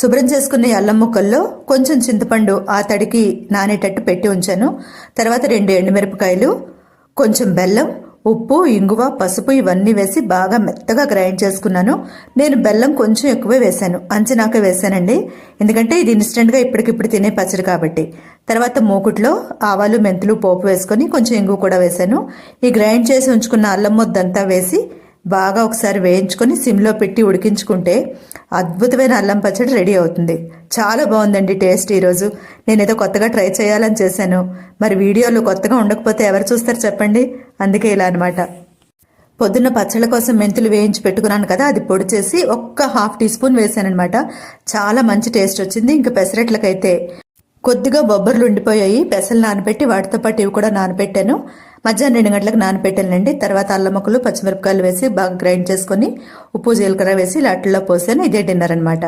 శుభ్రం చేసుకున్న ఈ అల్లం ముక్కల్లో కొంచెం చింతపండు ఆ తడికి నానేటట్టు పెట్టి ఉంచాను. తర్వాత 2 ఎండుమిరపకాయలు, కొంచెం బెల్లం, ఉప్పు, ఇంగువ, పసుపు ఇవన్నీ వేసి బాగా మెత్తగా గ్రైండ్ చేసుకున్నాను. నేను బెల్లం కొంచెం ఎక్కువే వేశాను, అంచనాకే వేశానండి, ఎందుకంటే ఇది ఇన్స్టెంట్గా ఇప్పటికిప్పుడు తినే పచ్చడి కాబట్టి. తర్వాత మూకుట్లో ఆవాలు, మెంతులు పోపు వేసుకొని కొంచెం ఇంగువ కూడా వేశాను. ఈ గ్రైండ్ చేసి ఉంచుకున్న అల్లం ముద్దంతా వేసి బాగా ఒకసారి వేయించుకొని సిమ్లో పెట్టి ఉడికించుకుంటే అద్భుతమైన అల్లం పచ్చడి రెడీ అవుతుంది. చాలా బాగుందండి టేస్ట్. ఈరోజు నేనేదో కొత్తగా ట్రై చేయాలని చేశాను. మరి వీడియోలు కొత్తగా ఉండకపోతే ఎవరు చూస్తారు చెప్పండి, అందుకే ఇలా అనమాట. పొద్దున్న పచ్చళ్ళ కోసం మెంతులు వేయించి పెట్టుకున్నాను కదా, అది పొడి చేసి ఒక్క 1/2 టీ స్పూన్ వేసానమాట. చాలా మంచి టేస్ట్ వచ్చింది. ఇంకా పెసరట్లకైతే కొద్దిగా బొబ్బర్లు ఉండిపోయాయి, పెసలు నానబెట్టి వాటితో పాటు ఇవి కూడా నానబెట్టాను. మధ్యాహ్నం 2 గంటలకు నానబెట్టానండి. తర్వాత అల్లం ముక్కలు, పచ్చిమిరపకాయలు వేసి బాగా గ్రైండ్ చేసుకొని ఉప్పు, జీలకర్ర వేసి లాట్లో పోసాను. ఇదే డిన్నర్ అనమాట.